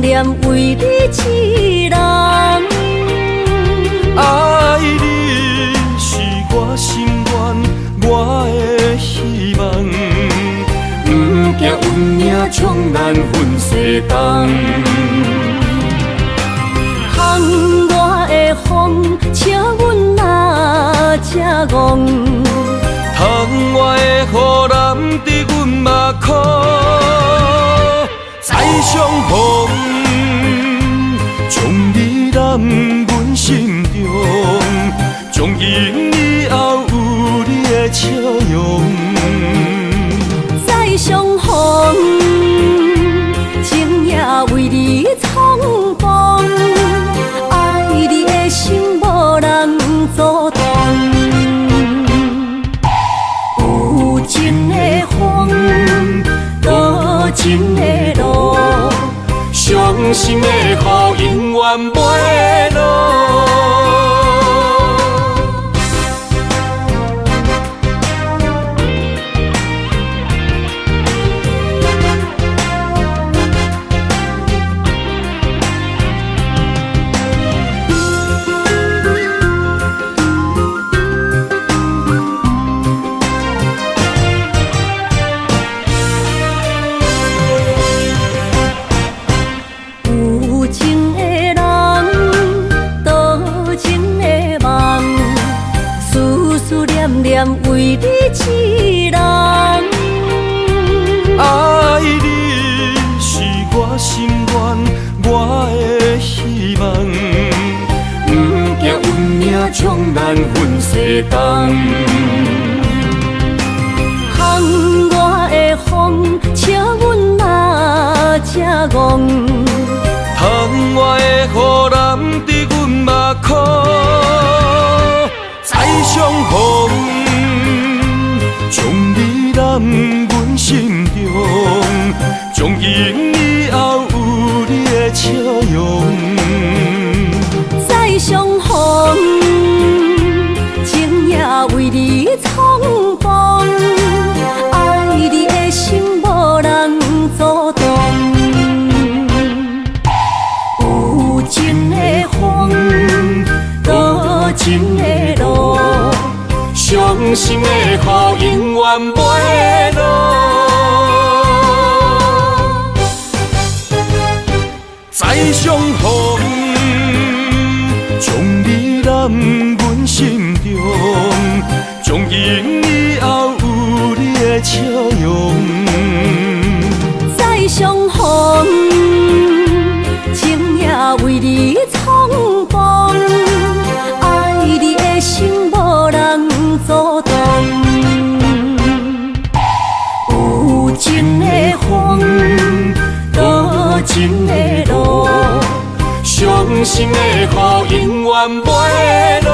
念为你一人。爱你是我心愿，我的希望。不惊运命冲咱分世东。风我的风，请阮哪只戆？窗外的雨淋伫阮目眶，再相逢，将你揽阮心中，从今以后有你的笑容。再相逢，情也为你苍茫，爱你的心无人阻挡。有情的风，多情的路，伤心的雨永远袂落。为你一人，爱你是我心愿，我的希望。不惊运命冲咱分世东。风我的风，请阮哪只戆？窗外的雨淋伫阮目眶，再相逢。将你揽阮心中，从今以后有你的笑容。再相逢，情也为你苍茫，爱你的心无人阻挡。有情的风，多情的路，伤心的雨永远袂落。再相逢，将你揽阮心中，从今以后有你的笑容。再相逢，情也为你苍茫，爱你的心无人阻挡。有情的风，多情的路，伤心的雨永远袂落。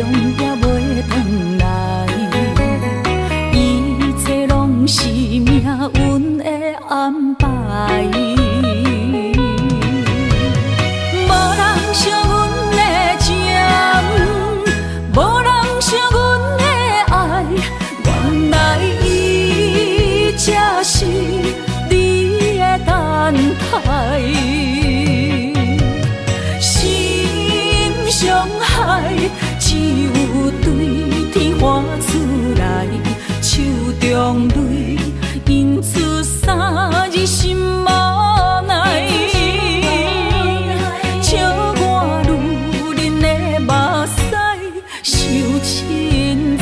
永也袂回来，一切拢是命运的安排。无人惜阮的情，无人惜阮的爱，原来伊才是你的等待。伤害只有对天花出来，手中泪因出三字心无奈，笑我女人的目屎受凊彩。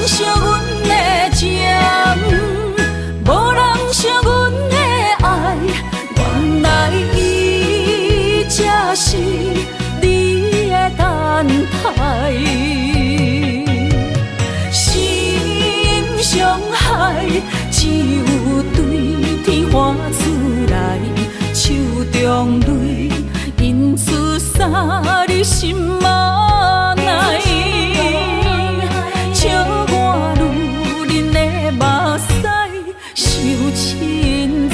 惜阮的情，无人惜阮的爱，原来伊才是你的等待。心伤害只有对天花出来，手中泪因出三字心无奈。笑我女人的目屎受凊彩。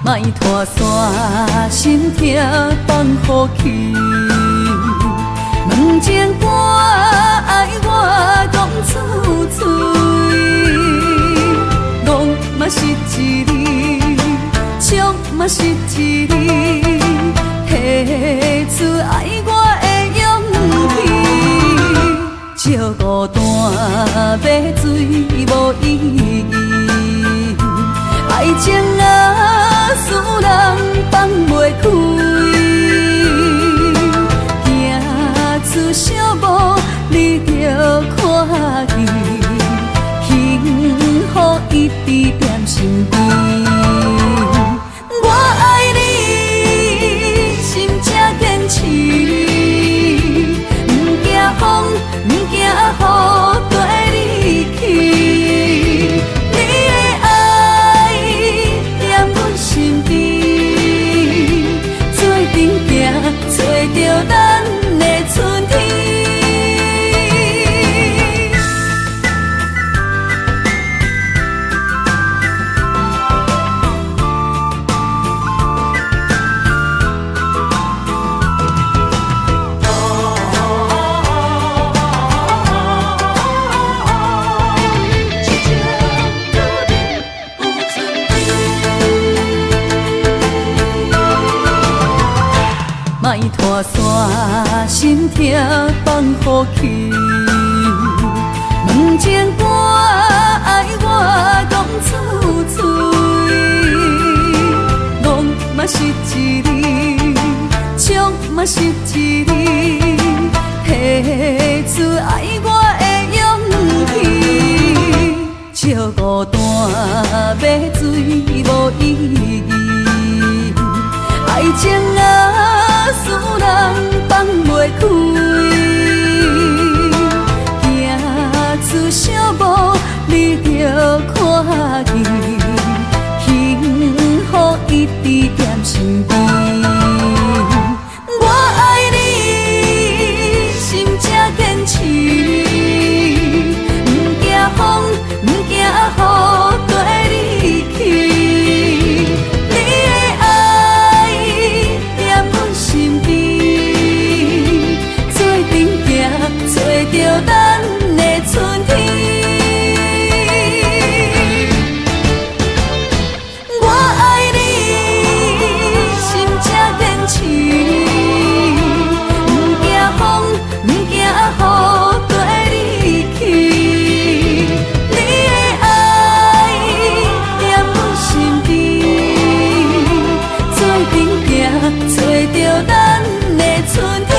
莫拖山，心痛放予去。问情歌爱我讲出嘴，戆嘛是一字，唱嘛是一字，提出爱我的勇气。照孤单要水无意义，爱情啊，使人放袂开，行出小步，你着看见，幸福一直踮身边。我爱你，心才坚持，不惊风，不惊雨，跟你去。找着咱的春天。莫拖山，心痛放予去。问情歌爱我讲出嘴，戆嘛是一字，唱嘛是一字，提出爱我的勇气。笑孤单要水无意义。爱情啊，使人放袂开，行出小步你着看见，幸福一直踮身边。我爱你，心才坚持，不惊风，不惊雨跟你去。你的爱在阮身边，做阵行，找着咱的春天。我爱你，心才坚持，不惊风，不惊雨跟你去。你的爱在阮身边，做阵行，找着咱的春天。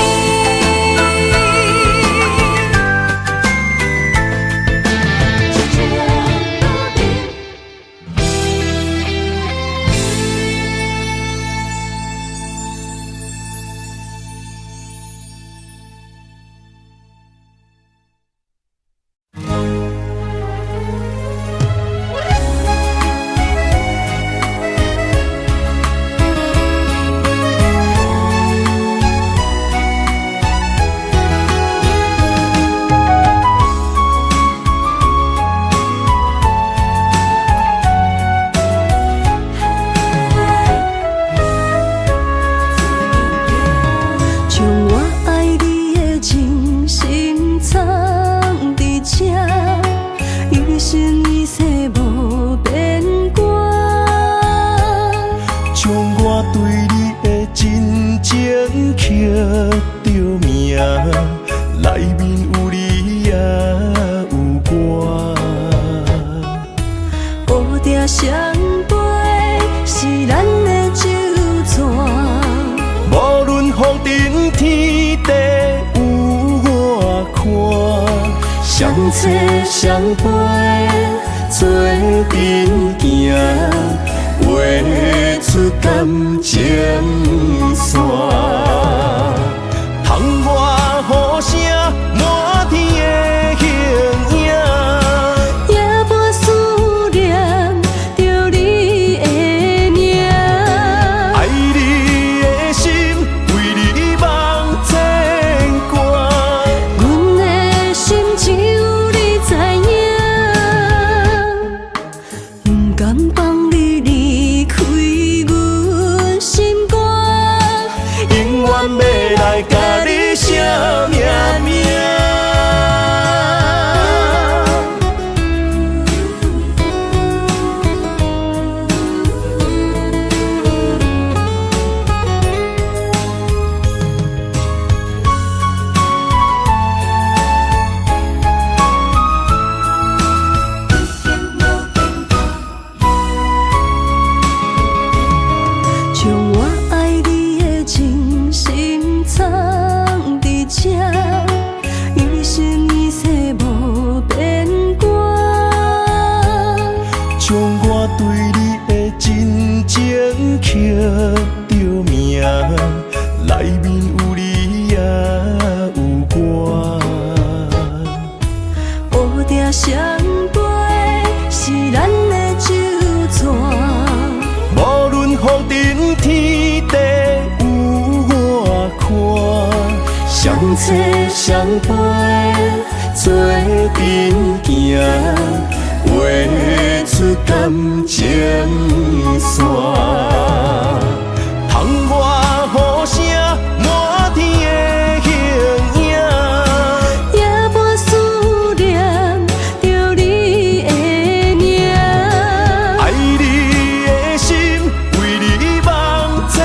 相陪做阵行，画出感情线。窗外雨声满天的形影，夜半思念着你的名。爱你的心为你梦牵挂，阮的心只有你知影，不甘放你离开阮心肝，永远要来甲你写命名。将我爱你的真心藏伫这，一生一世无变卦。将我对你的真情刻着名，内面有你也有我。乌蝶相陪是咱的酒泉，无论风尘天地有我看，相切相陪做阵行，画出感情线。窗外雨声满天的形影，夜半思念着你的名。爱你的心为你梦牵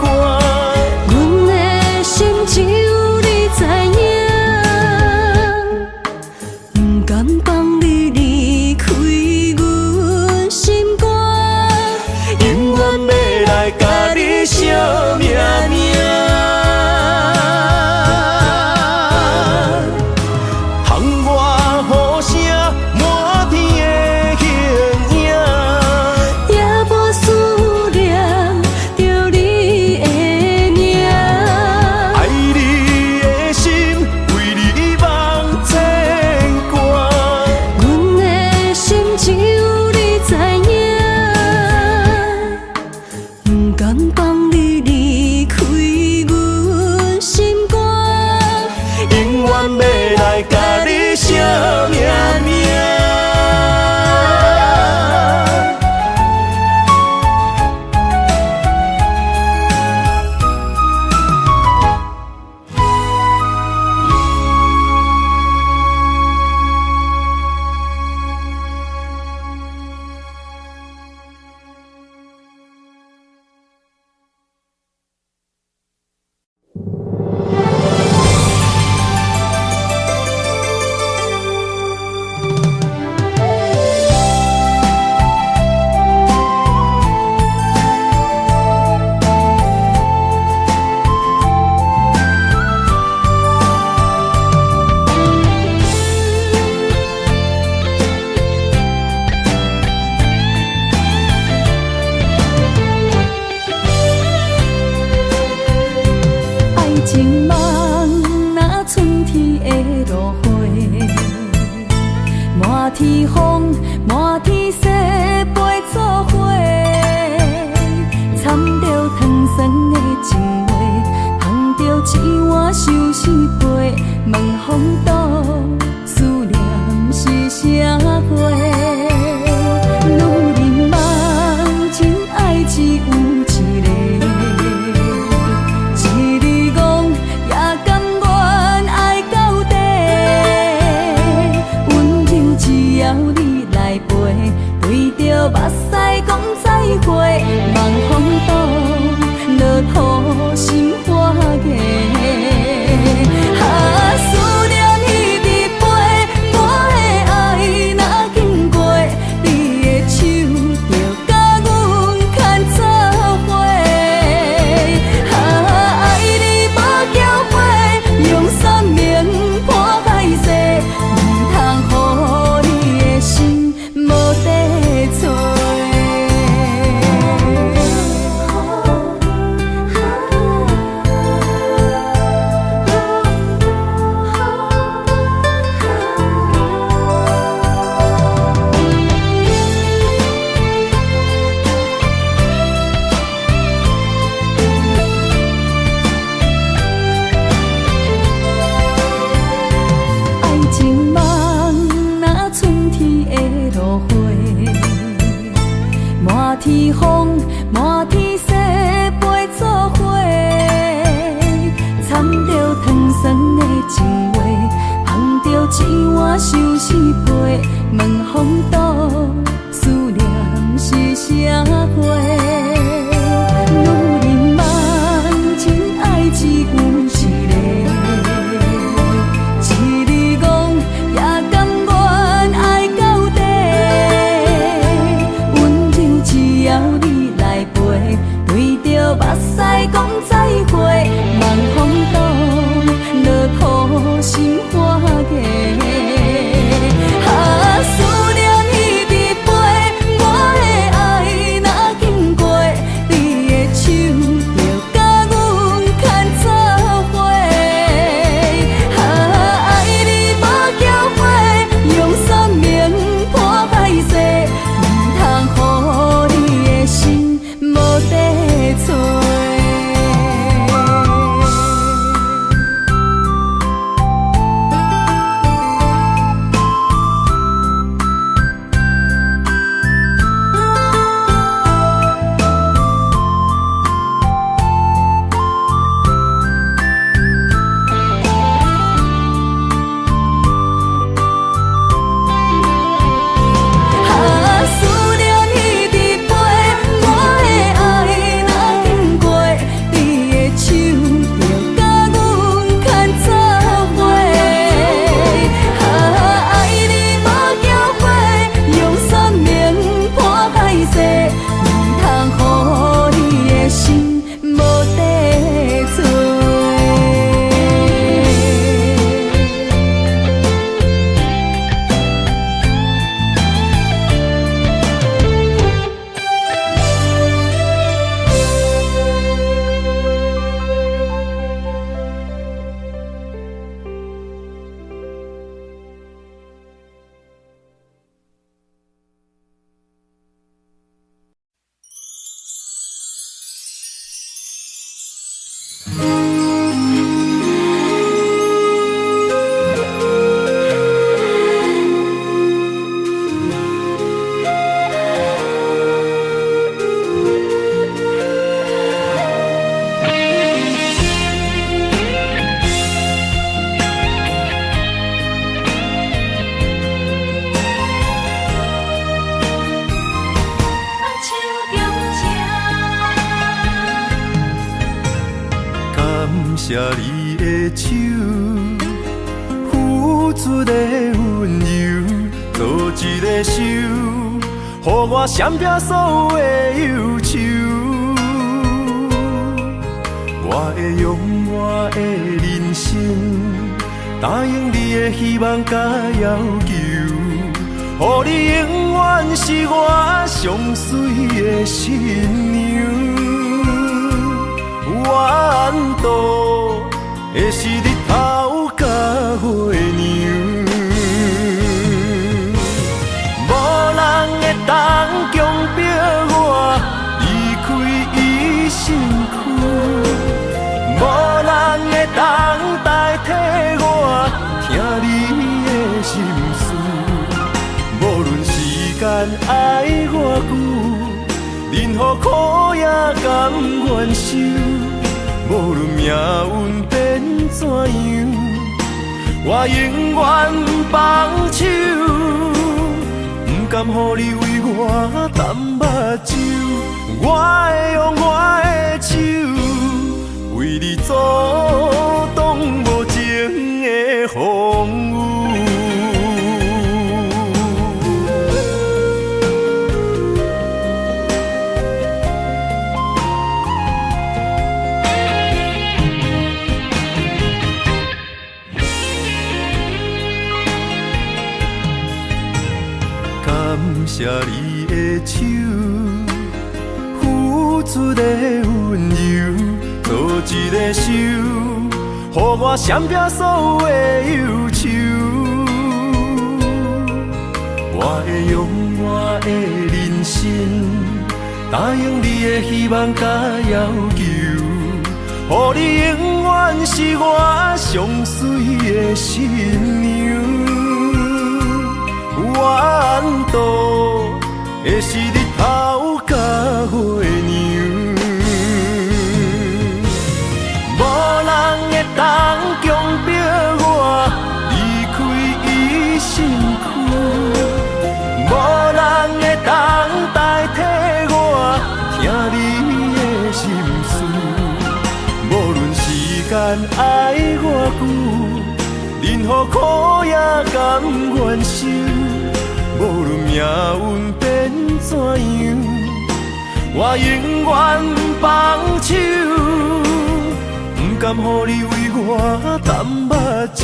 挂，阮的心只有你知影，不甘放你离开天风，满天雪，陪做伙，掺着糖酸的情话，捧着一碗相思杯，问风岛思念是啥货？女人梦真爱只有一个，一字讲也甘愿爱到底，温柔只要你来陪，对着目屎讲再会，望风岛落土心花芽。思念一直飞，我的爱若经过，你的手就甲阮牵做伙。爱你无缴费，用生命破海誓，唔通予你的心无地找。满天风，满天雪，陪做伙，掺着糖酸的情话，捧着一碗相思杯，问风岛思念是啥货？女人梦真爱只有一个，一字讲也甘愿爱到底。只要你来陪，对着目屎讲再会，望风岛落土心花芽。思念一直飞，我的爱若经过，你的手就甲阮牵做伙。爱你无缴费，用生命破海誓，唔通予你的心无地找。思念一直飞，我的爱若经过，你的手就甲阮牵做伙。爱你无缴费，用生命破海誓，唔通予你的心无地找。感谢你的手，付出的温柔，做一个手，予我闪避所有的忧愁。我会用我的人生，答应你的希望甲要求，予你永远是我上水的新娘。缘途会是日头甲月亮，身躯，无人会当代替我听你的心事。无论时间爱偌久，任何苦也甘愿受。无论命运变怎样，我永远放手。不甘予你为我淡目睭，我会用我的手为你阻挡无情的风雨。感谢你的手，付出的温柔，做一个手，予我闪避所有的忧愁。我会用我的人生，答应你的希望甲要求，予你永远是我上水的新娘。缘途会是日头甲月亮，无人会当强迫我离开伊身躯，无人会当代替我听你的心事。无论时间爱偌久，任何苦也甘愿受。无论命运变怎样，我永远放手。不甘予你为我淡目睭，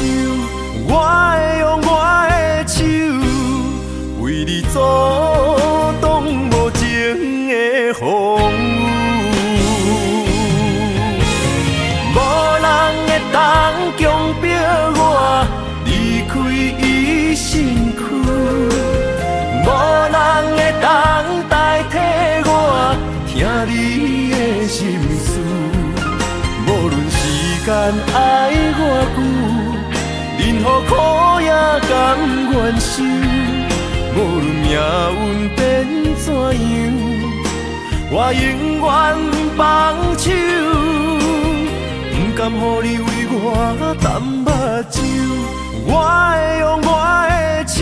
我会用我的手为你阻挡无情的风雨。无人会当强迫我离开伊身躯，无人会当代替我听你的心事。无论时间爱偌久，任何苦也甘愿受。无论命运变怎样，我永远放手。不甘予你为我淡目睭，我会用我的手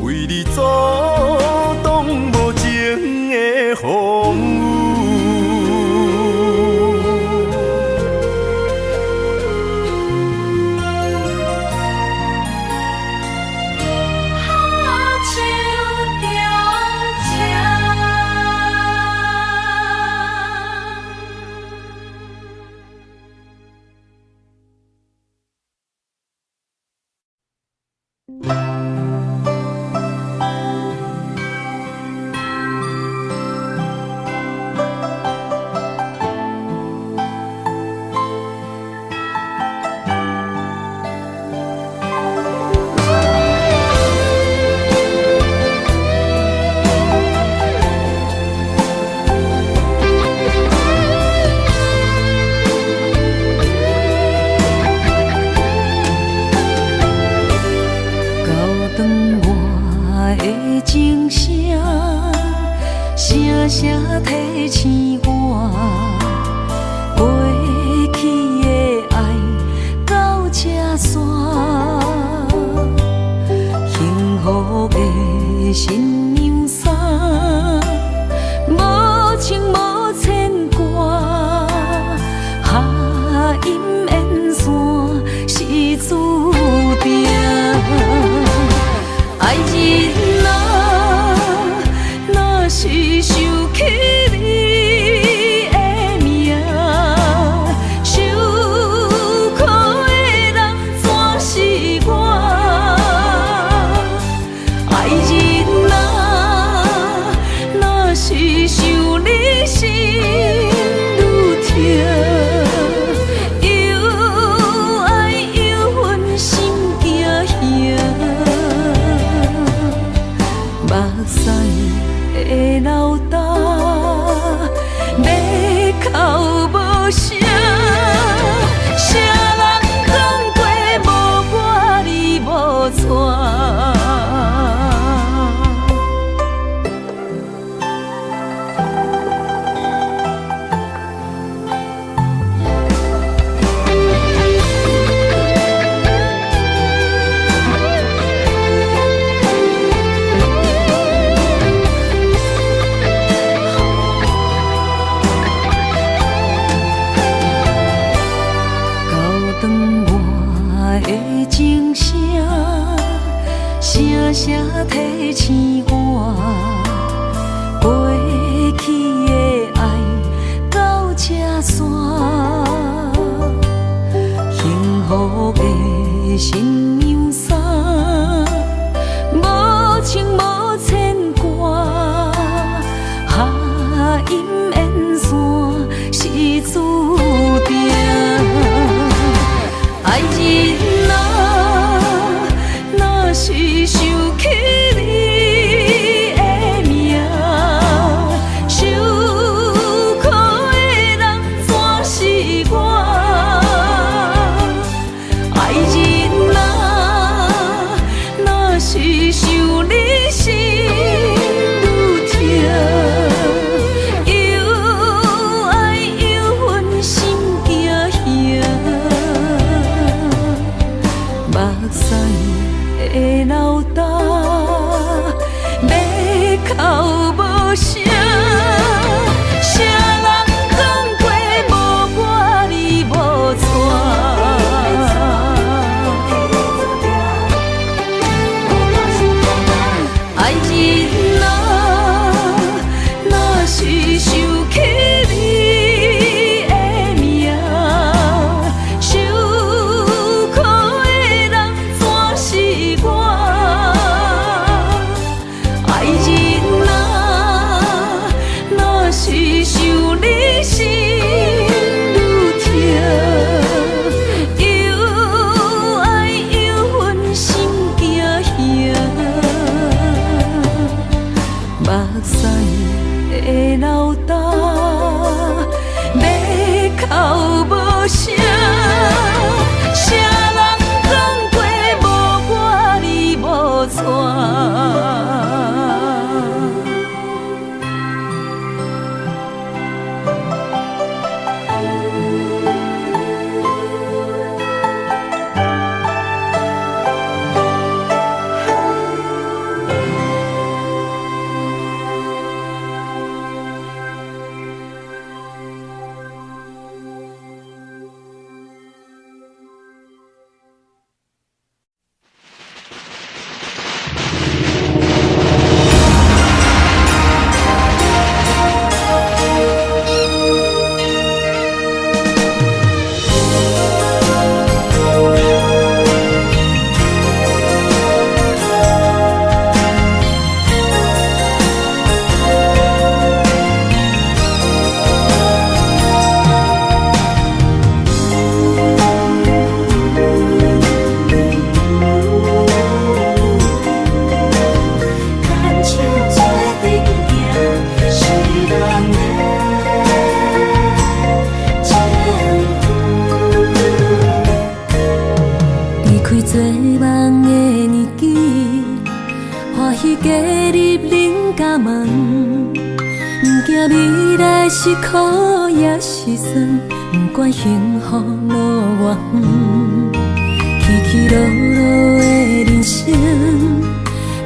为你阻挡无情的风雨。目屎的流干，要声，啥人讲过无我你无带。声声提醒我，过去的爱到这线，幸福的心样衫，无情无牵挂，下阴缘线是注定，爱人啊。是想起你的名，受苦的人全是我。爱人啊，若是想你心愈痛，又爱又恨心惊吓，目屎。的老大，要哭无声，啥人讲过无我你无带。爱人啊，若是想起你的名，受苦的人全是我。爱人啊，若是想你心愈痛，又爱又恨心惊吓，目屎的老大，要哭无声，啥人讲过无我你无带。做梦的年纪，欢喜加入恁家门，不惊未来是苦也是酸，不管幸福路偌远，起起落落的人生，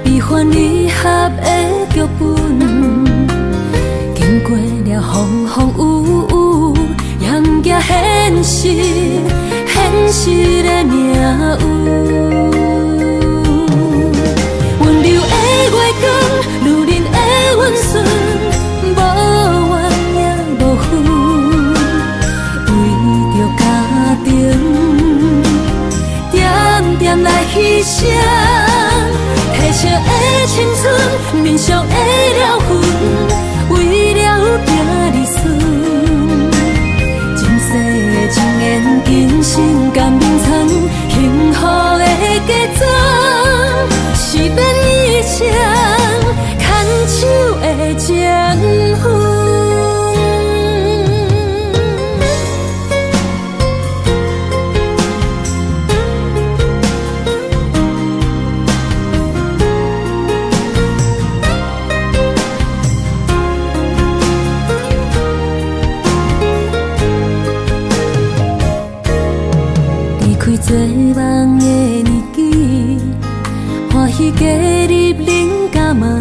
悲欢离合的剧本，经过了风风雨雨，也不惊现实。现实的命运，温柔的月光，女人的温顺，无怨也无恨，为着家庭，点点来牺牲，褪色的青春，面上的了痕，为了囝儿孙。情缘今生甘眠藏，幸福的家庄，是变一场牵手的情分。做梦的年纪，欢喜加入恁家门，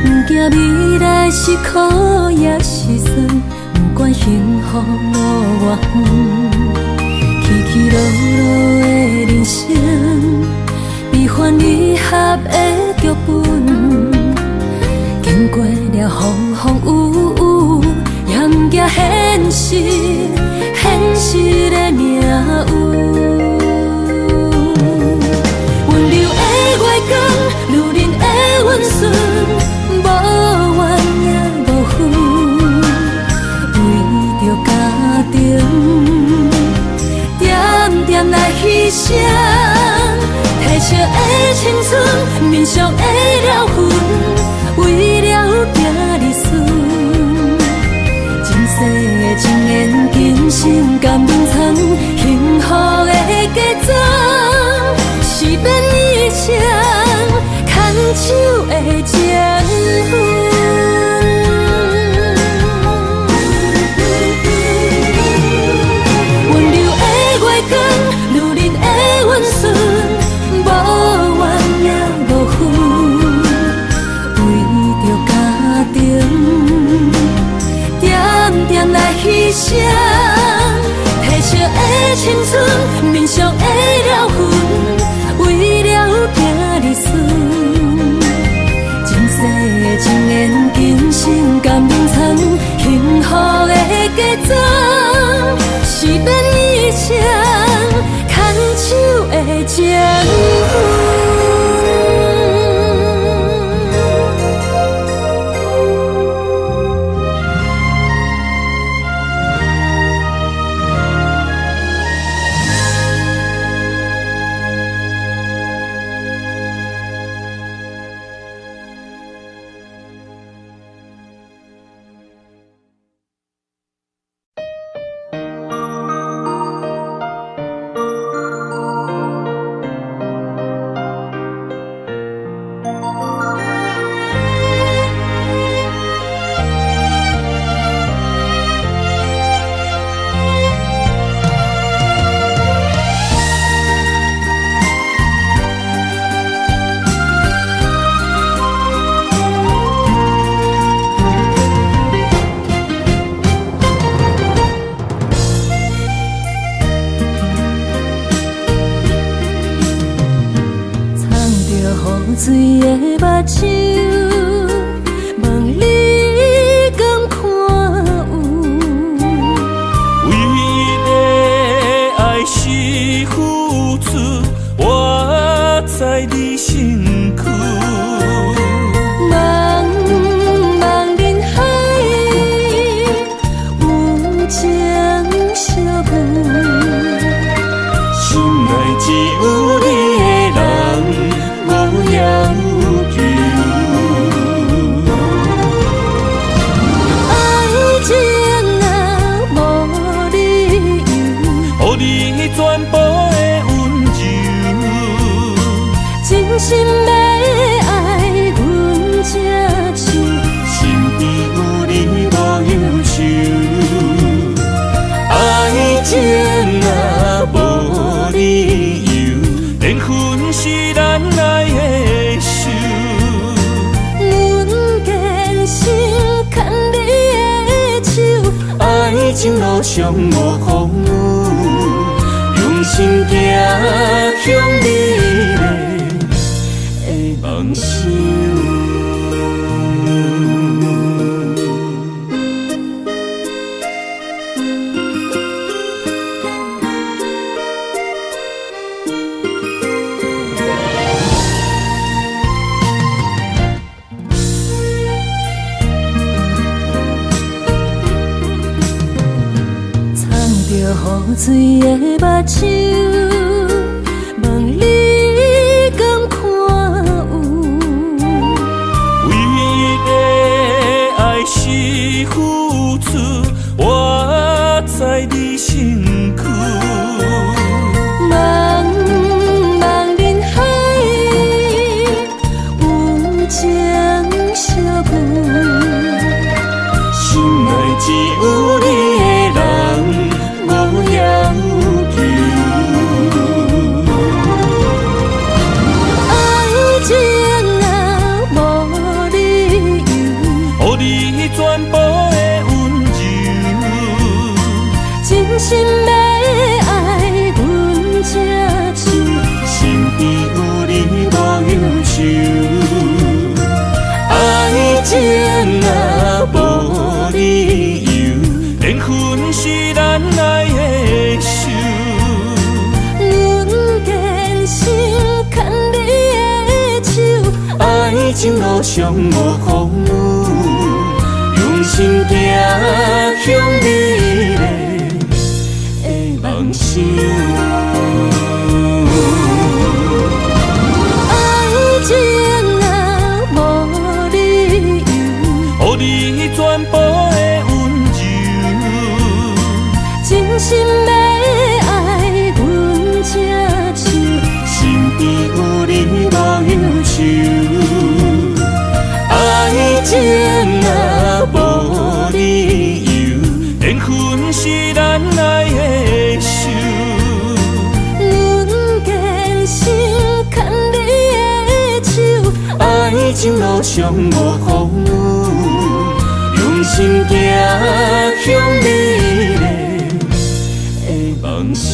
不惊未来是苦也是酸，不管幸福路偌远，起起落落的人生，悲欢离合的剧本，经过了风风雨雨，也不惊现实，现实的命运。温柔的月光，女人的温顺，无怨也无恨，为着家庭，点点来牺牲。褪色的青春，面上的了痕，为了囝儿孙。前世的情缘，今生甘眠藏，幸福的家庄，是变以前牵手的情分。温柔的月光，女人的温顺，无怨也无恨，为着家庭，点点来牺牲。褪色的青春，面上的了痕，为了囝儿孙。前世的情缘，今生甘眠藏，幸福的家庄，是变以前牵手的情分。水的目睭，望你敢看有。为了爱是付出，我在你身躯。茫茫人海，有情相伴，心内只有你的人。无要求，爱情若无理由，予你全部的温柔，真心要爱阮才像，身边有你无忧愁。爱情若无理由，缘分是咱来的手。阮坚信牵你的手，爱情路上无风雨，用心行向美丽的梦想。雨水的目睭，望你敢看有。为了爱是付出，我在你身躯。茫茫人海，有情相伴，心内只有你的人。无要求，爱情路上无风雨，用心行向美丽的梦想。爱情啊，无理由，予你全部的温柔，真心要爱阮才手，身边有你无忧愁。爱情啊，无理由，缘分是咱爱的手。阮坚信牵你的手，爱情路上无风雨，用心行向美丽的梦想。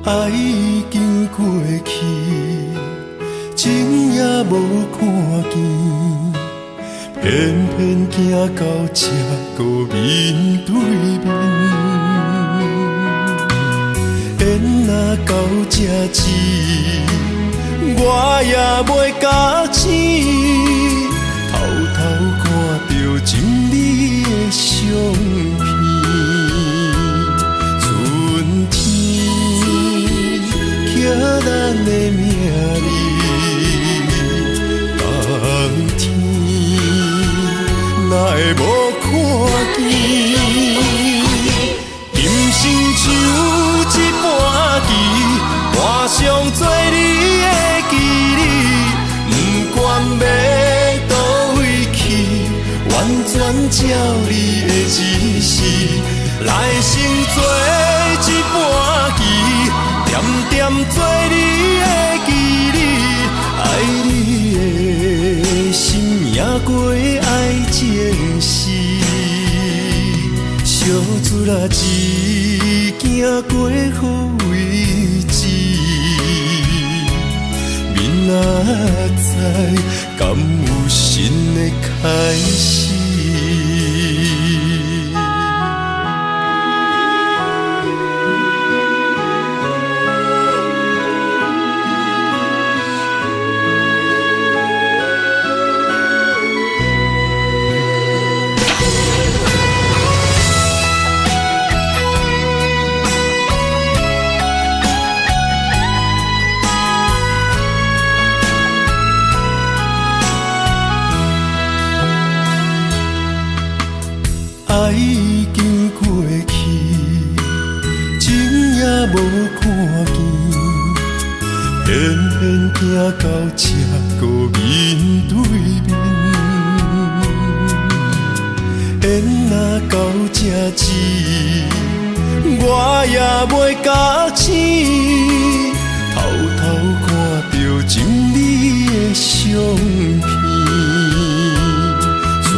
爱已经过去，情也无看见，偏偏行到这个面对面。缘若到这时，我也袂假醒，偷偷看到情你的相片。寄咱的名字，冬天哪会无看见？今生像一盘棋，换上做你的记忆，不管要倒位去，完全照你的指示，来成做一盘棋。点点做你的记忆，爱你的心也过爱情事，小船啊一行过好位置，明仔载敢有新的开始？爱已经过去，情也无看见，偏偏行到这个面对面。缘若到这时，我也袂假醒，偷偷看到情你的相片。春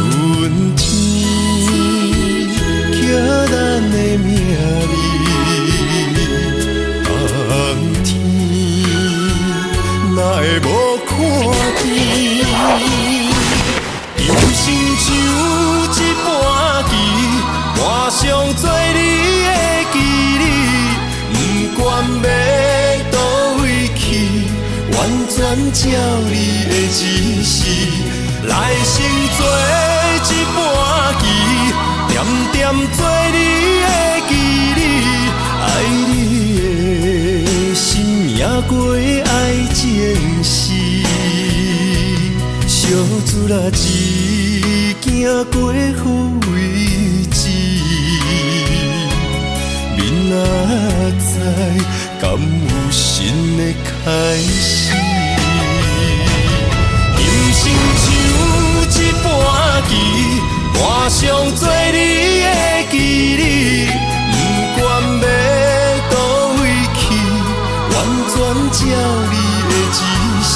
天寄咱的名字，冬天哪会无看见？今生像一盘棋，换上做你的记忆，不管要倒位去，完全照你的指示，来成做一盘棋。点点做你的记忆，爱你的心也过爱情事，小船啊一行过好位开始。人生像一盘棋，换上做你的记忆，不管要倒位去，完全照你的指示，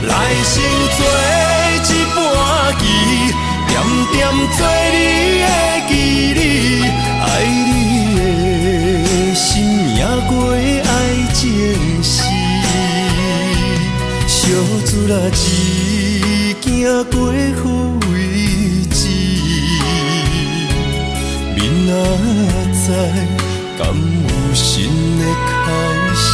来生做一盘棋，点点做你的记忆，爱你的心也过爱情诗，小子啦一行过好位置，明仔载敢有新的开始？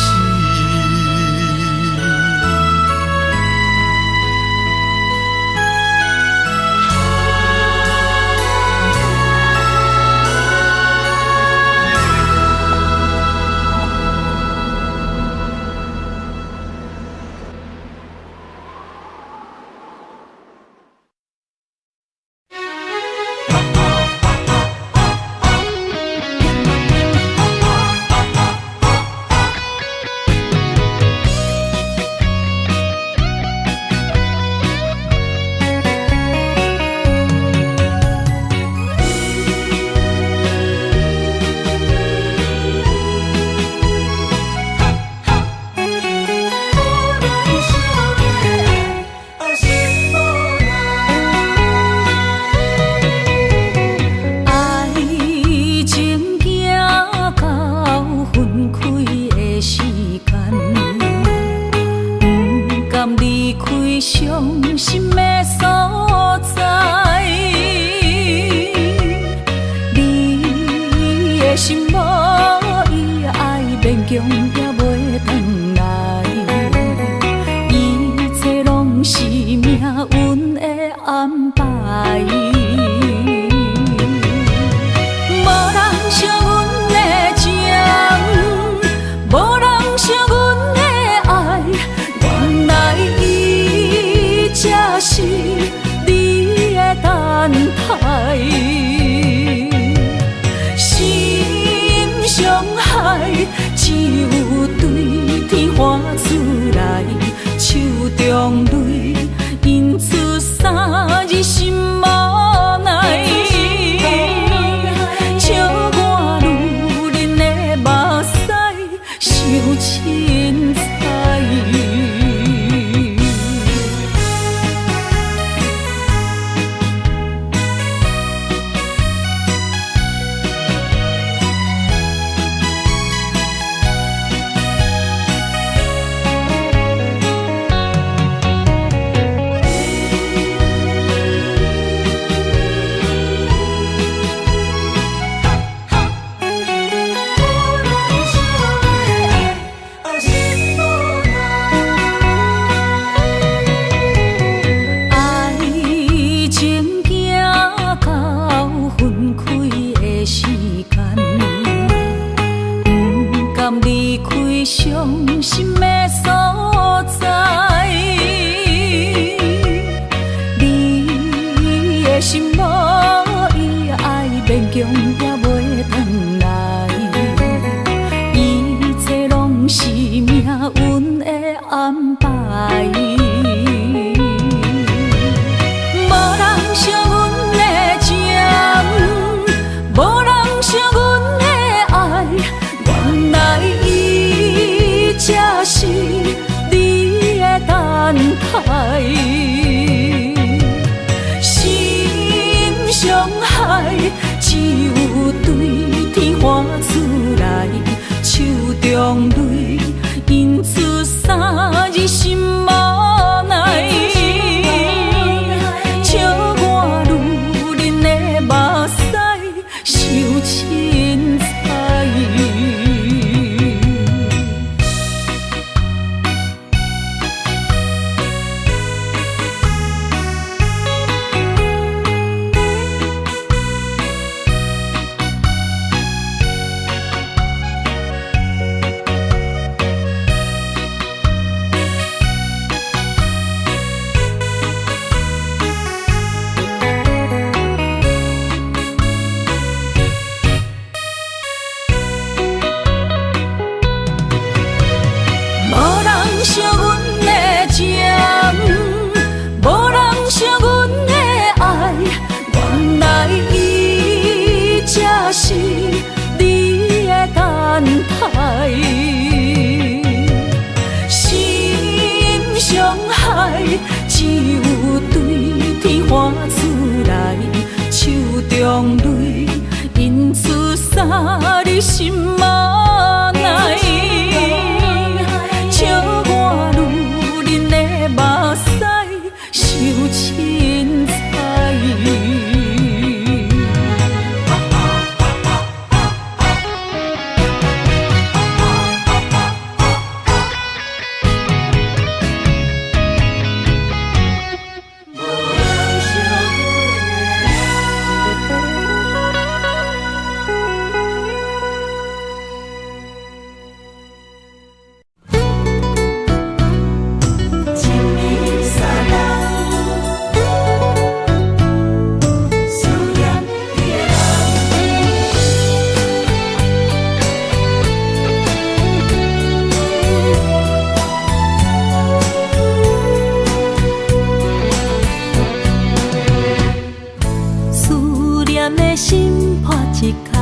只有花出来，手中泪印出三日心嘛奈，笑我女人的目屎受凊彩。心破一空，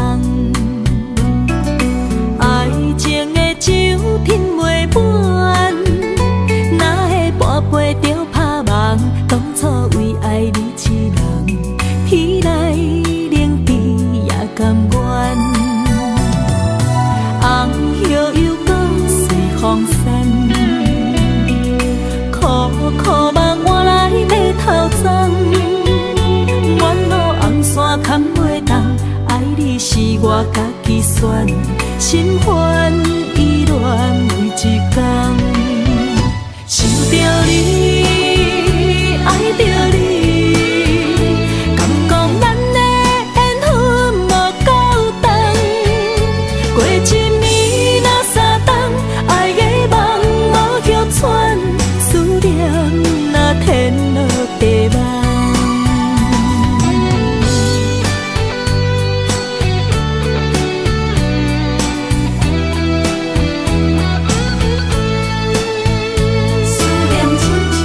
爱情的酒饮袂满，哪会跋杯着拍梦？当初为爱你一人，天来冷滴也甘愿。红叶又搁随风散，苦苦梦换来马头鬃。远路红线牵袂动，爱你是我家己选，心烦意乱每一天。想着你，爱着你，敢讲咱的缘分无够长？过一年若三冬，爱的梦无许喘，思念若天落地网。思念深深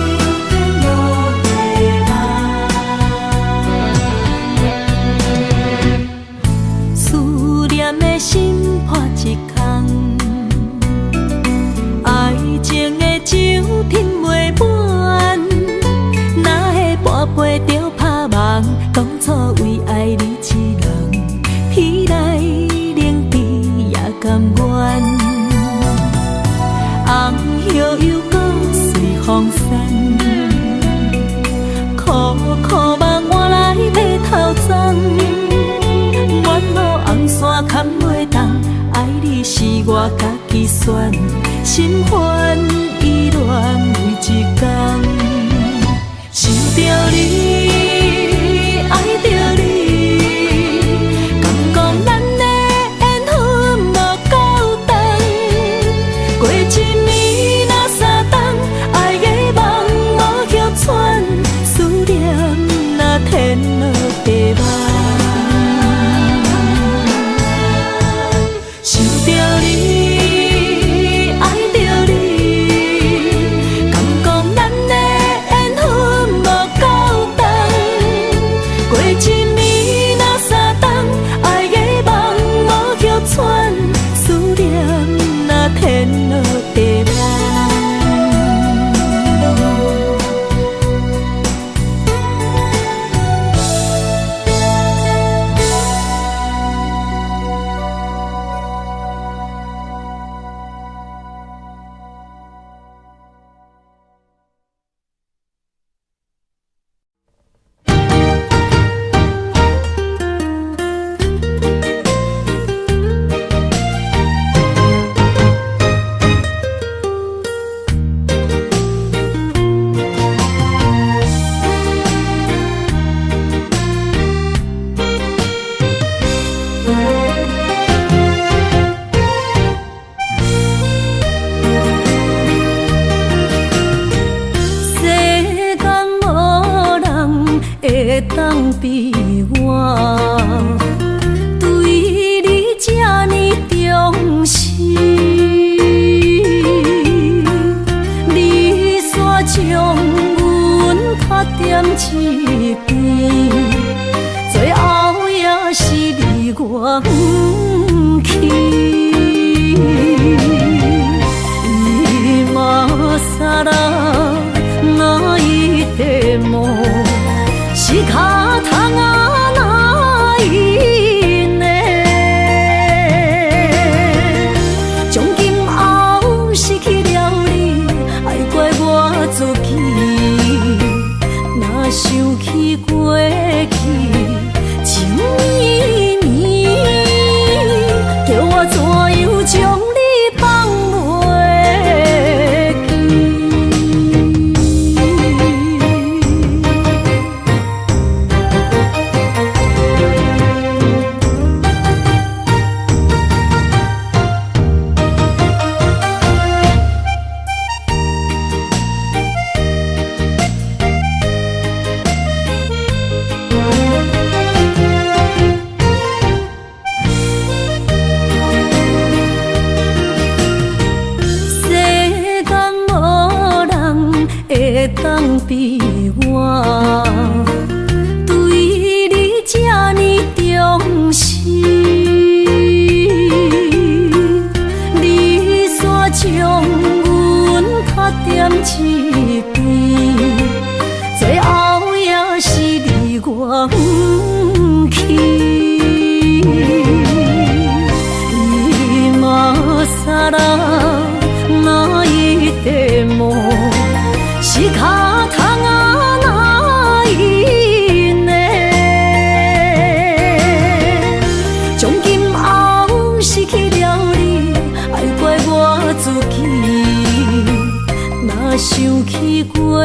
去过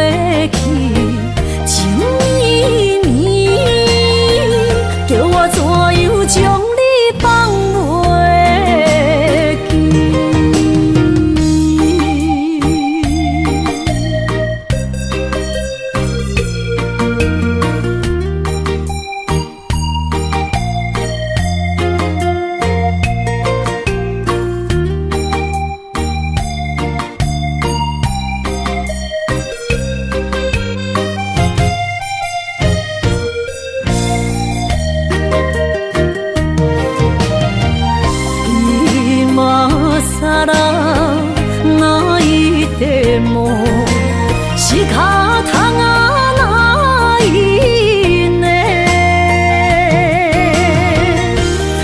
去，情绵绵，叫我怎样将你放袂记？是脚痛啊哪一呢？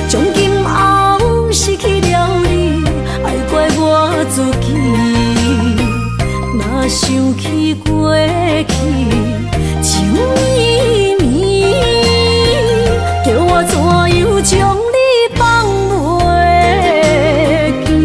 从今后失去了你，爱怪我自己。若想起过去，情绵绵，叫我怎样将你放袂记？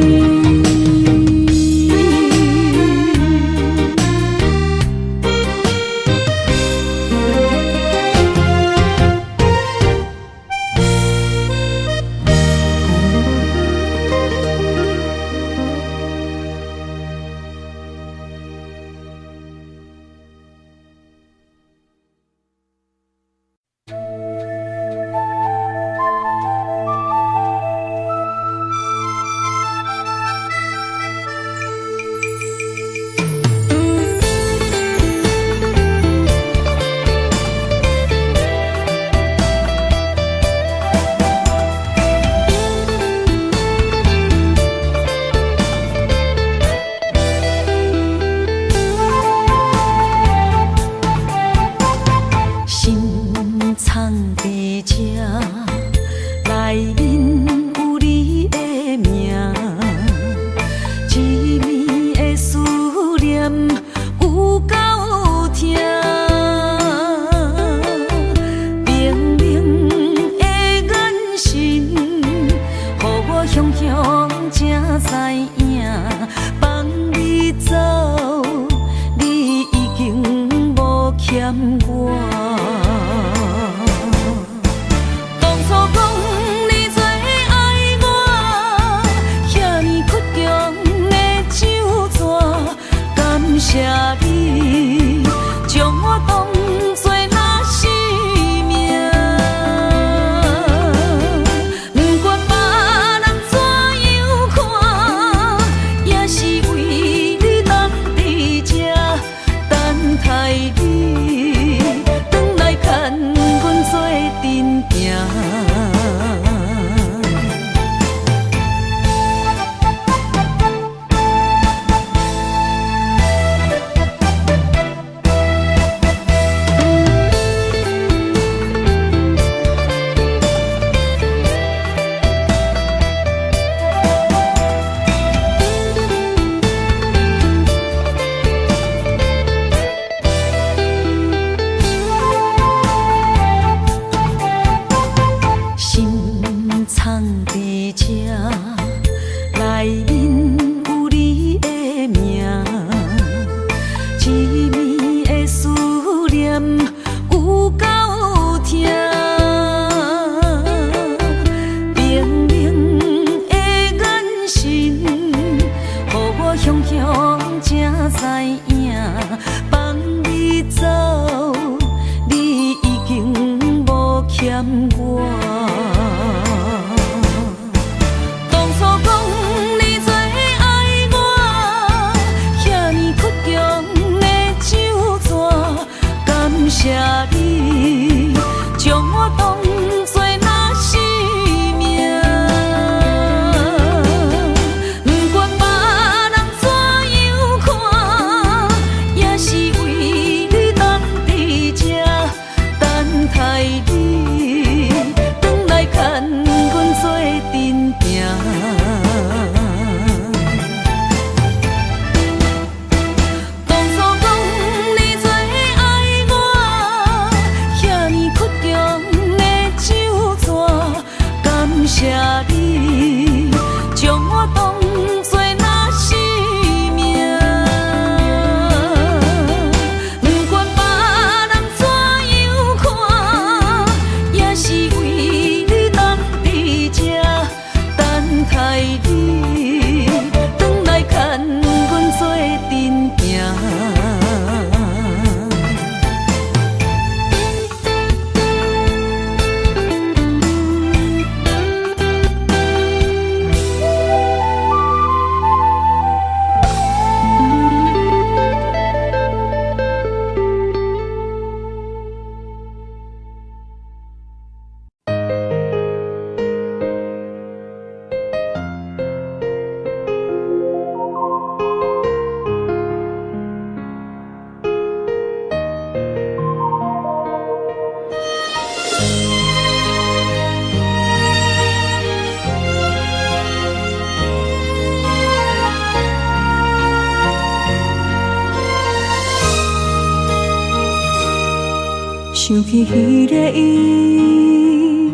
起迄个伊，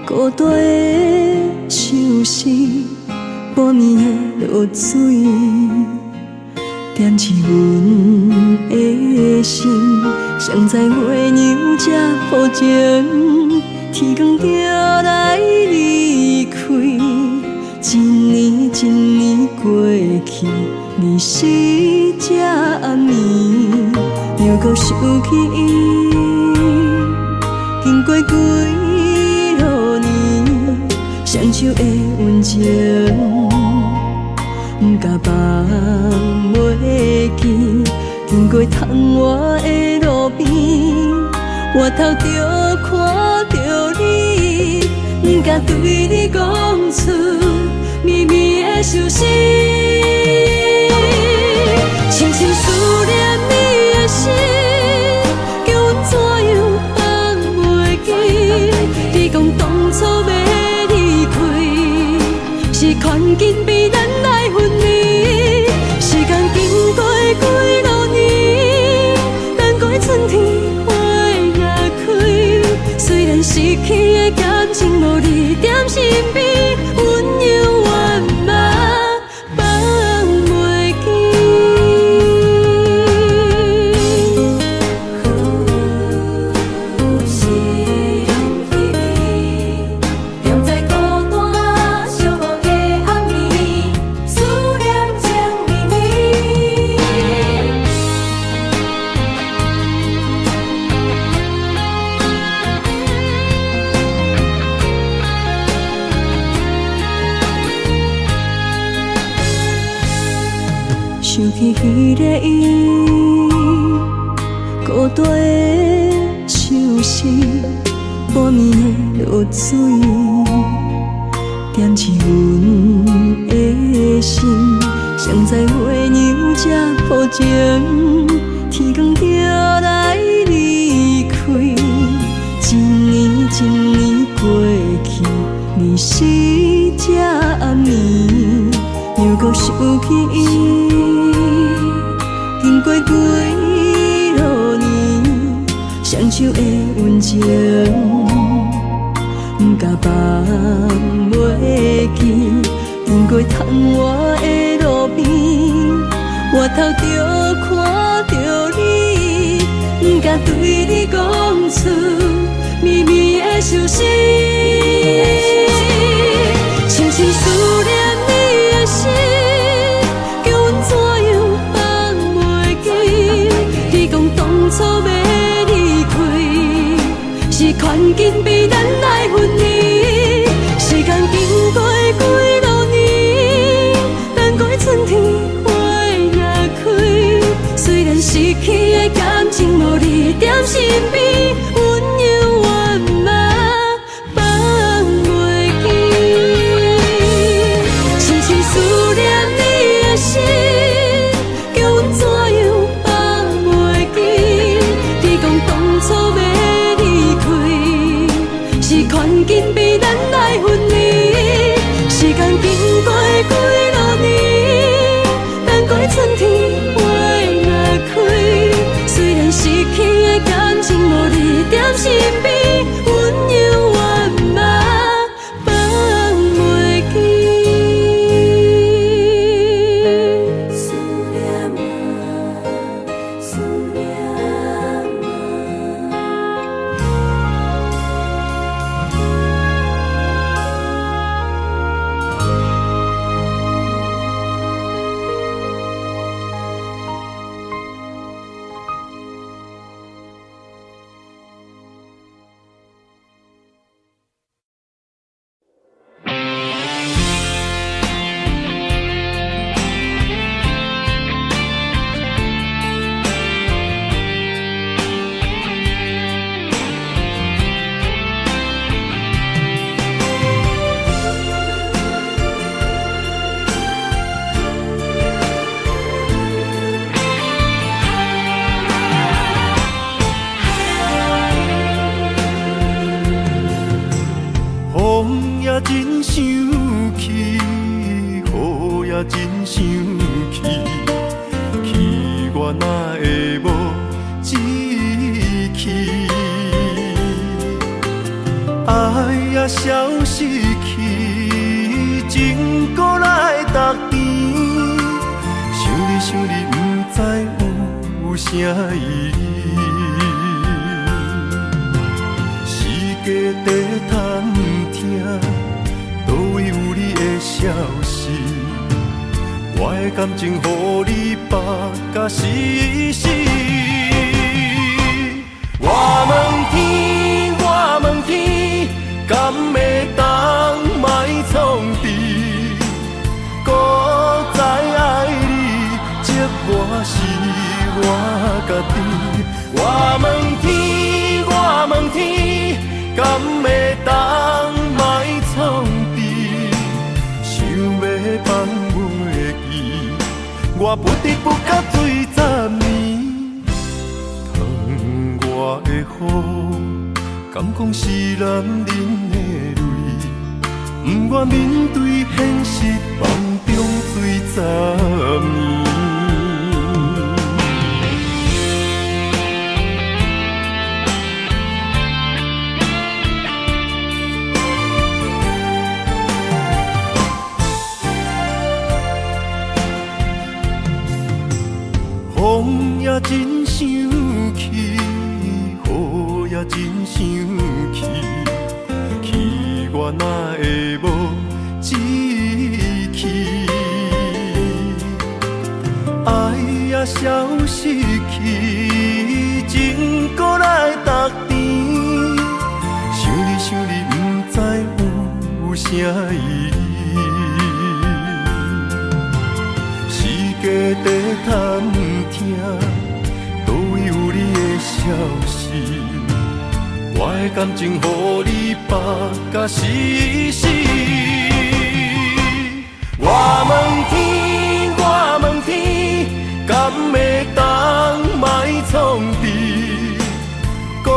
孤单的相思，半暝的落水，点起阮的心，谁知月娘这抱情，天光就来离开。一年一年过去，日时这暗暝，又搁想起伊。经过几落年，双手的温情，不甲放袂记。经过窗外的路边，我头就看到你，不甲对你讲出绵绵的相思。深深思念你的心，叫阮怎样放袂记？你讲当初要离开，是看紧比咱来分离。时间经过几落年，等过春天花也开。虽然失去的感情无你踮身边，温柔圆满放袂记。是用记忆，踮在孤单寂寞的暗暝，思念情绵绵。想起迄个伊，孤单的相思，半暝的落水，点起阮的心。谁知月娘这抱情，天光就来离开。一年一年过去，日时这暗暝，又搁想起伊。经过几落年，双手的温情，不甲放袂记。经过窗外的路边，我头就看到你，不甲对你讲出绵绵的相思。深深思念你的心，叫阮怎样放袂记？你讲当初要离开，是看紧比咱来分离。时间经过几落年，等过春天花也开。虽然失去的感情无你踮身边，温柔圆满放袂记。深深思念你的心，叫阮怎样放袂记？你讲当初要离开，是看紧比咱来分离。时间经过几落年，等过春天花也开。虽然失去的感情无你踮身边，温柔圆满放袂记。思念啊，思念风也真生气，雨也真生气，气我哪会无志气？爱也消失去，情搁来逐甜。想你想你，不知有啥意义。世界在探听，倒位有你的消息？我的感情，予你绑甲死死。我问天，我问天，敢会当莫创治？搁再爱你，这我是我家己。我问天，我问天，敢会当莫创治？想要放袂记，我不得不甲水10年。我的雨，敢讲是男人的泪，不愿面对现实，梦中水10年。风也真生气。雨也真生气，气我哪会无志气？爱也消失去，情搁来逐甜。想你想你，不知有啥意义？世界在探听，倒位有你的消息？我的感情，予你绑甲死死。我问天，我问天，敢会当莫创治？搁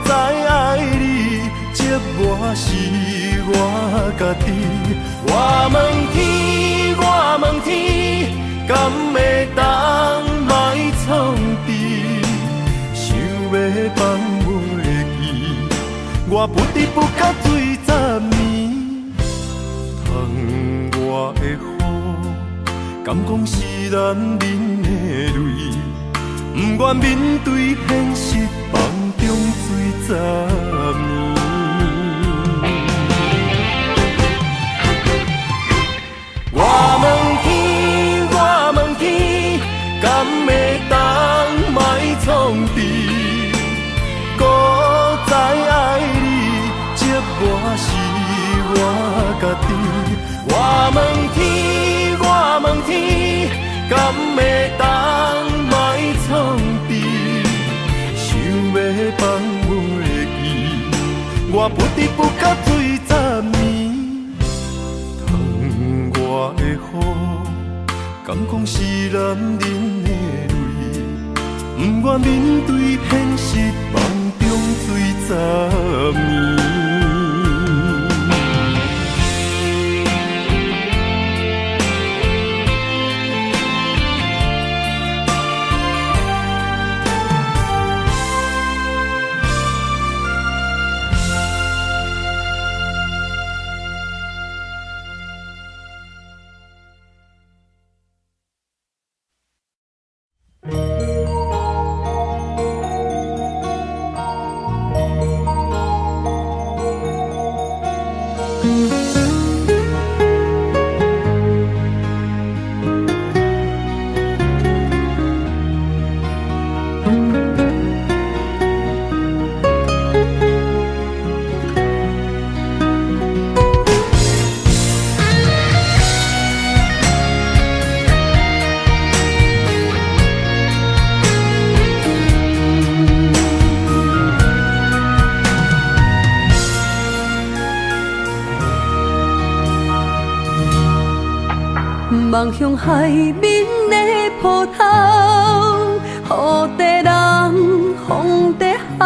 再爱你，这我是我家己。我问天，我问天，敢会当莫创治？想要放袂记，我不得不甲水10年。窗外的雨，敢讲是男人的泪，不愿面对现实，梦中水10年。我问天，我问天，敢会当莫创治？搁再爱你，这我是我家己。我问天，我问天，敢会当莫创治？想要放袂记，我不得不甲水10年。窗外的雨，敢讲是男人的泪，不愿面对现实，梦中水10年。望向海面的波涛，雨在人，风在吼。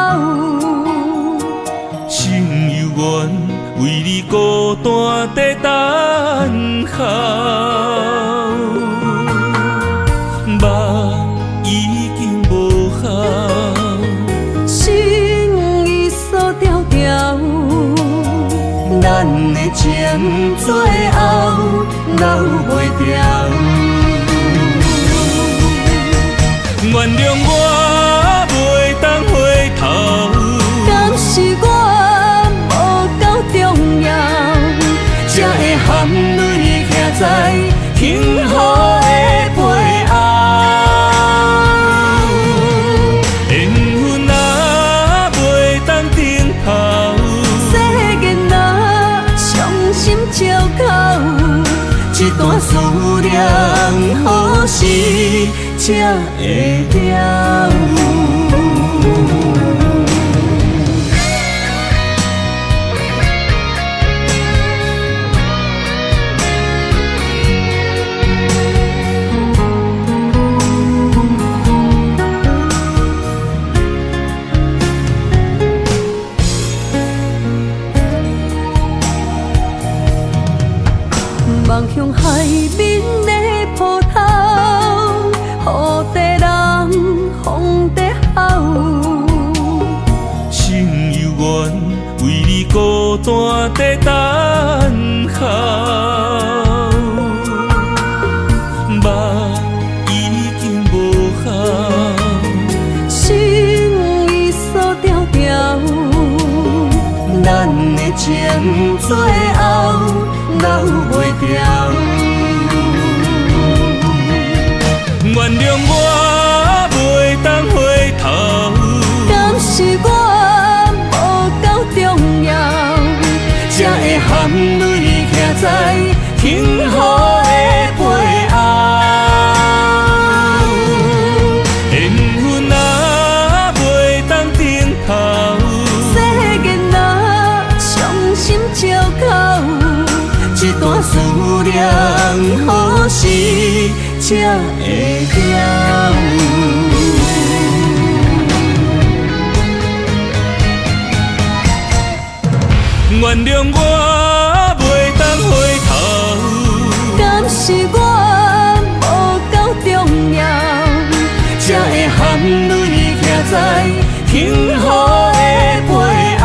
心犹原为你孤单在等候，梦已经无效，心已锁条条。咱的情最后留袂掉。原谅我袂当回头，敢是我无够重要，才会含泪徛在幸福的背后。缘分若袂当等候，世间若伤心借口，一段思念何时才会了？望向海面的波涛，雨地人风地好。心犹原为你孤单在等候，目已经无效，心已锁条条，咱的情最后留袂掉。原谅我袂当回头，敢是我无够重要，才会含泪徛在幸福的背后。缘分若袂当等候，世间若伤心借口，一段思念何时才会了？原谅我袂当回头，敢是我无够重要，才会含泪徛在幸福的背后。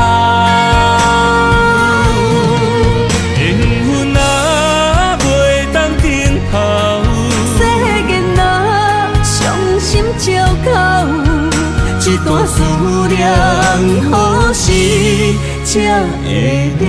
缘分若袂当等候，世间若伤心借口，一段思念何时才会了？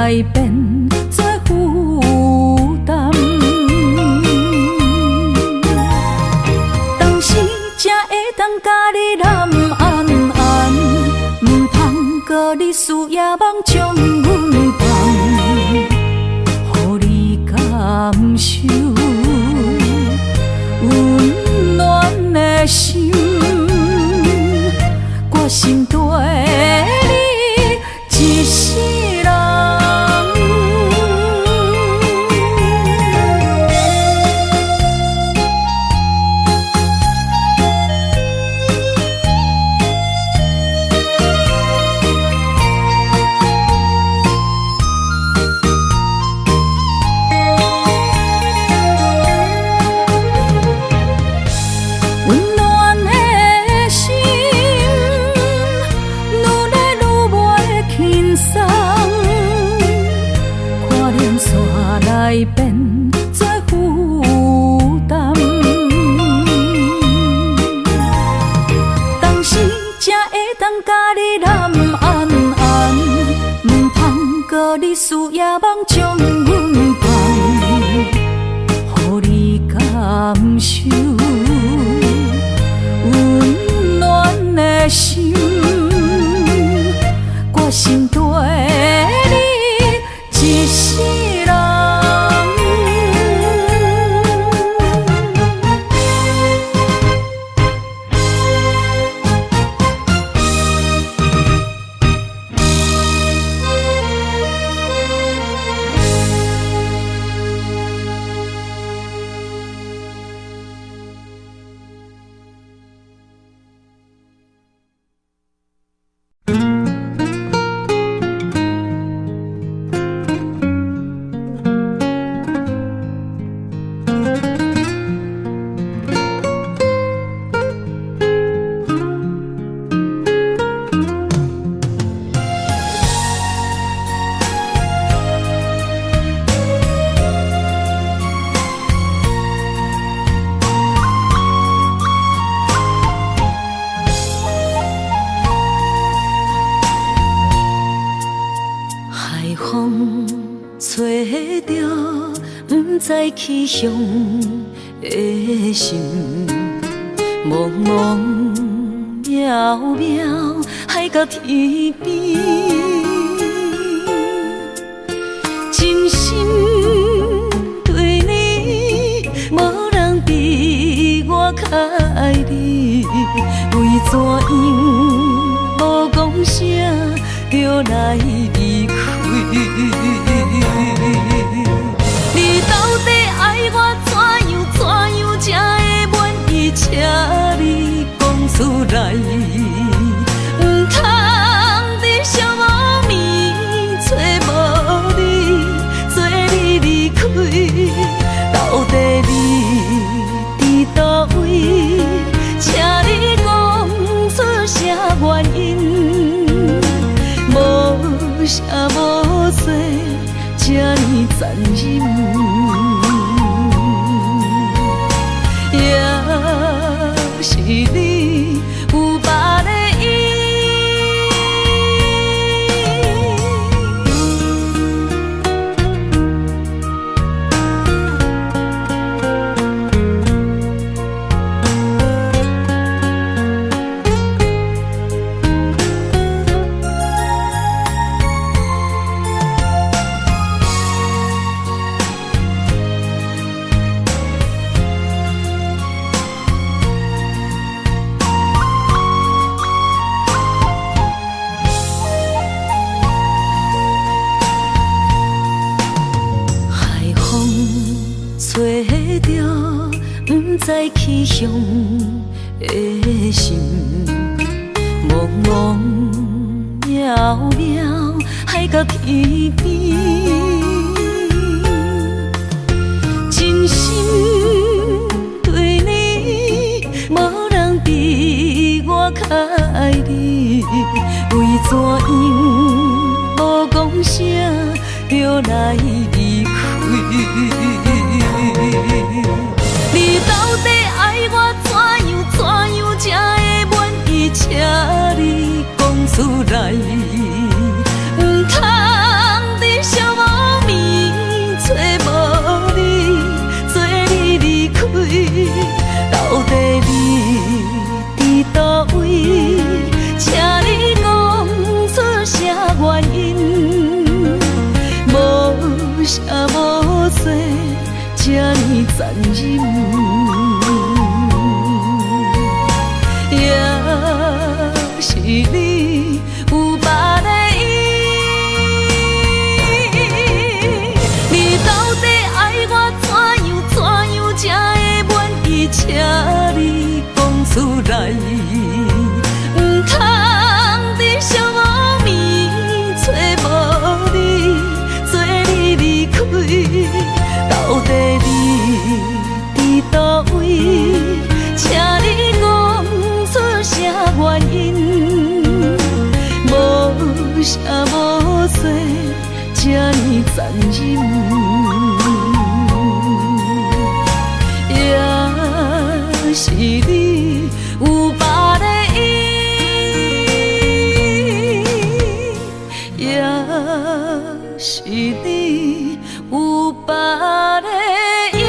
来变作负担。当时才会当甲你揽安安，唔通搁你思夜梦将阮放，予你感受温暖的心。我心对你一世人。温暖的心，愈来愈袂轻松，看念线来变作负担。当时才会当甲你揽安安，唔通搁你思夜梦将阮放，予你感受温暖的心。我心对你一世人。海风吹着不知去向的心，茫茫渺渺海到天边，真心对你，无人比我较爱你，为怎样无讲声就来离开？你到底爱我怎样才会满意？请你讲出来，唔通伫寂寞暝找无你，做你离开。到底你伫倒位？请你讲出啥原因？无啥无做，这呢残忍，也是你有别的意。吹着不知去向的心，茫茫渺渺海到天边，真心对你，无人比我较爱你，为怎样无讲声就来离开？你到底爱我怎样才会满意？请你讲出来，唔通伫寂残忍，也是你有别的意。你到底爱我怎样才会满意？请你讲出来，唔通伫寂无眠找无你，做你离开。到底你伫倒位？请你讲出啥原因？无啥无说，这呢残忍。也是你有别的意，也是你有别的意。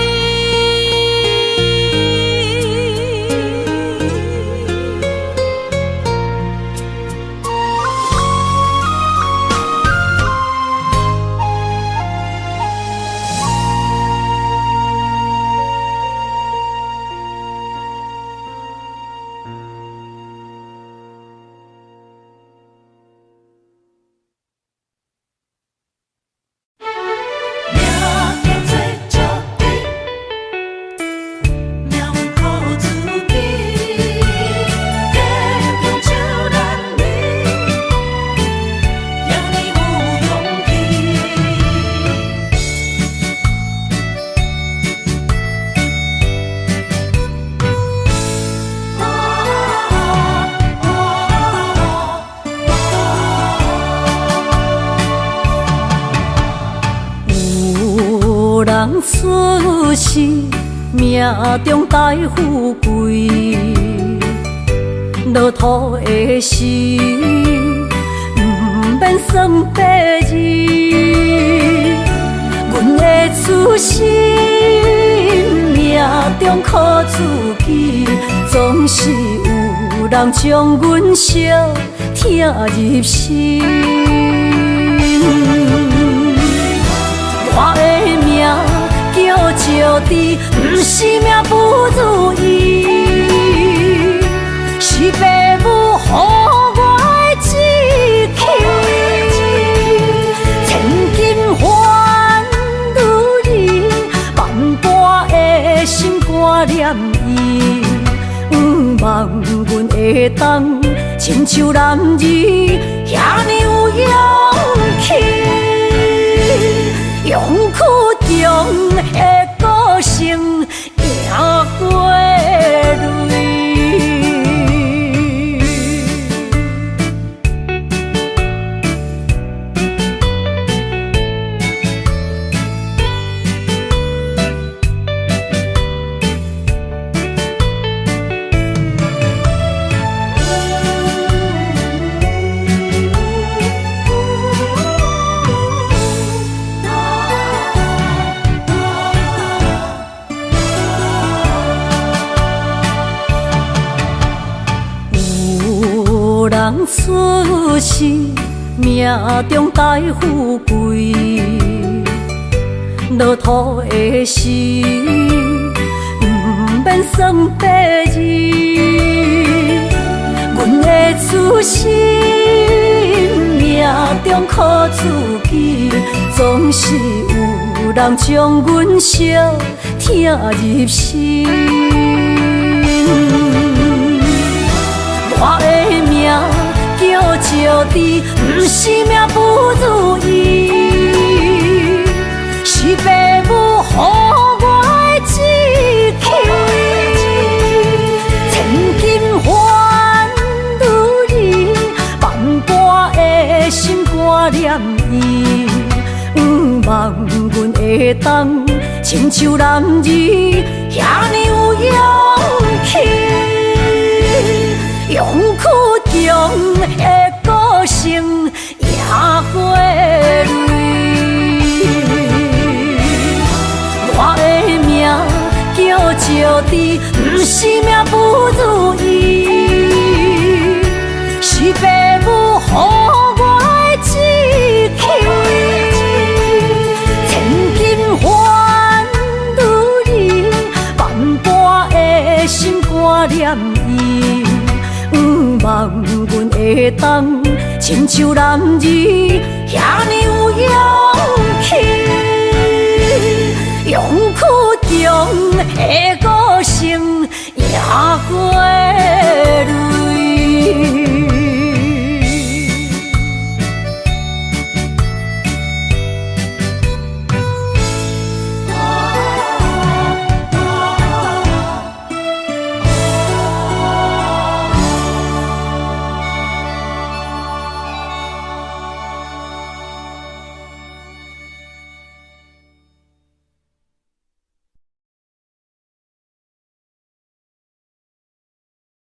出世命中带富贵，落土的时，不免算白字。阮的出身命中靠自己，总是有人将阮惜听入心。我的命叫石滴，不是命不如意，是父母予我的志气。千金换如意，万般的心挂念伊，望阮会当亲像男儿遐尼有勇气。勇屈中的个性，赢过泪。人出世命中带富贵，落土的时，不免算白字。阮的出身命中靠自己，总是有人将阮惜听入心。我的命叫石滴，不是命不如意，是父母予我的志气。千金换如意，万般的心挂念伊，望阮会当亲像男儿遐尼有勇气。勇屈中的个性，赢过泪。我的命叫石滴，不是命不如意，是父母予我的志气。千金换如意，阮会当亲像男儿遐尼有勇气，勇屈中的歌声也过泪。